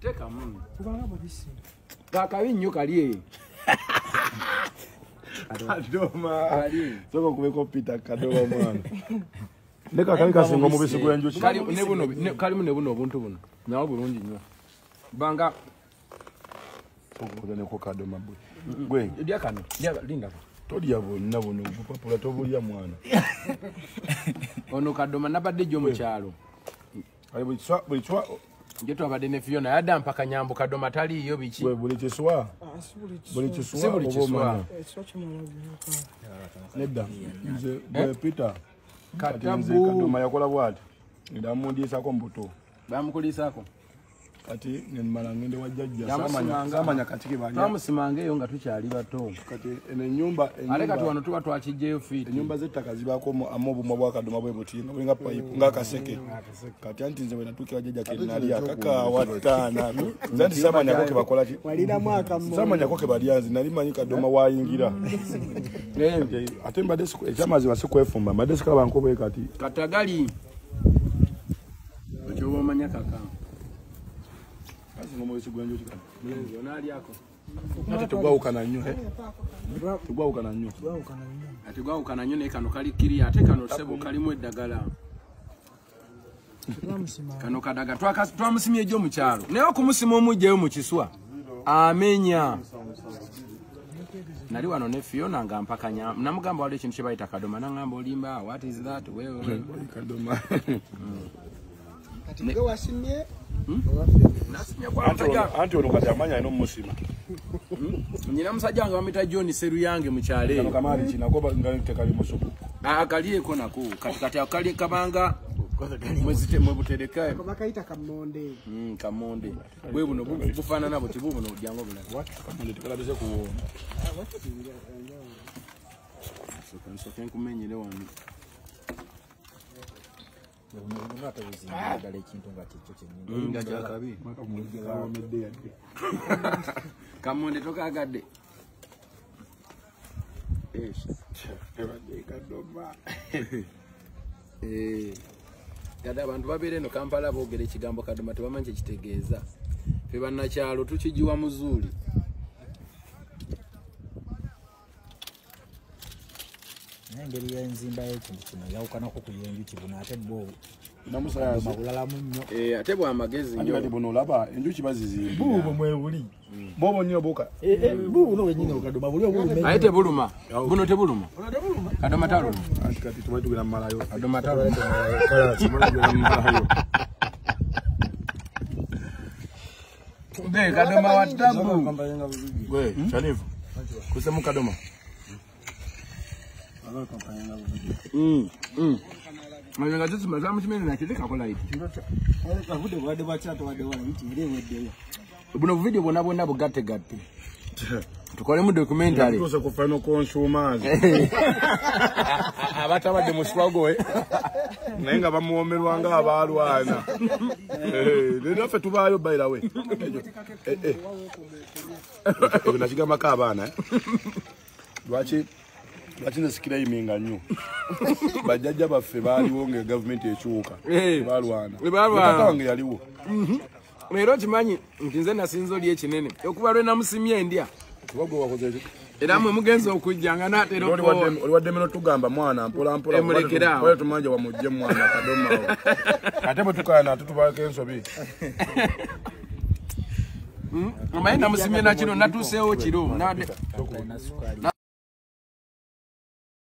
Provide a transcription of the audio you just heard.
Teka munu. Kubanga babisi. Kakabi nnyo kali. Kadoma. Soko kubeko Peter Kadoma mwana. Ndeka kali kasingo mubisi gwenjuki. Kali ne buno obuntu buno. Nawo bulungi nnyo. Banga okugene ko Kadoma bwe. Gwe. Lya kano. Linda. Tolya bonna buno bupapula tobulya mwana. Ono Kadoma nabadde jo mu kyalo. Ali buli chwa Njeto abadde ne Fiona yadda mpaka Nyambo Kadoma taliyo biki. Gwe buli kiswa. Buli kiswa. Nedda. Nze gwe Peter. Katabu. Kadoma yakola bwati. Ndamundiisa ko mbuto. Bamukulisako. Kati nemala ngende wajjajja samanya katiki banja. Tamusimange yo nga tukyali bato. Kati ene nyumba ale kati wano tuba twakijjeyo fiti. Nyumba zettaka zibako amobu bwa Kadoma bwe butinga bulinga pipe nga kaseke. Kati anti nze bwe natuke wajjajja kenali akaka watana. Zanti samanya ko ke bakola ki. Walina mwaka mmoja. Samanya ko ke balyanzi nali manyi Kadoma wayingira. Ate mbadde ekyamazi basikwefumba mbadde sikaba nkobe kati. Katagali. Ekyo omanya kaka. Ngomo esigwenjo kikana. Mlenzo nali yako. Ate tugwawukana nnyo tugwawukana nnyo. Ate gwawukana nnyo ne kano kali kiri ate kano sebo kalimu eddagala. Kano kadaga twamusimye ejjo mu kyalo. Naye okumusima omujjayo mu kiswa. Amenya. Nali wano ne Fiona nga mpakanya. Namugamba wali ekintu kye bayita Kadoma nangamba olimba what is that wewe Kadoma. Kati gwe wasimye nasimye kwa mtaja anti ono kati amanya ino musima. Nyina musajja nga bamita John Seru yange mu kyale. Kano kamali kinagoba ngale tekali musuku. Akaliye ko nako kati akali kabanga mwezite mwebutereka. bakaita kamonde. Kamonde. Bwe buno bufana nabo tibubuno odyango buna. What? Kamonde tekala bize ku. So kan kumenyere wano. Ngata uzinga dale kintu ngati cyo cyenye. Ngaja kabi. Maka muligira wa medde yake. Kamonde toka agadde. Kadoma. Gada abantu babere no Kampala boogera ekigambo Kadoma tebamanye kitegeeza. Fe bannakyalo tukijiwa muzuli. Ngeri y'enzimba y'ekintu kino yawukana ko kuyenju kibuna ate bo Namusaya mabulala munyo. Ate bwa magezi nnyo. Ati bono laba enjuki bazizimba. Bubo mwebuli. Bobo nnyo boka. Bubo no wenyine Kadoma buli obulu. Ayite buluma. Buno tebuluma. Kadoma talo. Ati kati tumatugera malayo. Kadoma talo. Kala tumatugera malayo. Be Kadoma watabu. Gwe, Shanifu. Kusemu Kadoma. Mwenga zitu mazamu chimene na kideka kola iti. Kavude bwade bachato wade wana miti irewe. Buno video bonna bugatte gatte. Tukole mu documentary. Tukosa ku final consumers. Abatabadde mu struggle Naye nga bamuwomerwa nga abalwana. Lero ffe tubaayo by the way. Nakigamba ka abaana. Lwaki nasikira yiminga nnyo. Bajjajja baffe baaliwo nga government ekyuka. Balwana. Tata wange yaliwo. Leero kimanyi nti nze nasinzo lye kinene. Okuba lwe namusimye endya. Kubagwe wakoze ki? Era mwe mugenzi okujjanga n'atera okuwa. Oliwadde meno tugamba mwana mpola. Bwe tumanja wamujje mwana Kadoma. Ate bwe tukana tutubaako ensobi. Omanyi namusimye na kino natuuseewo kiro.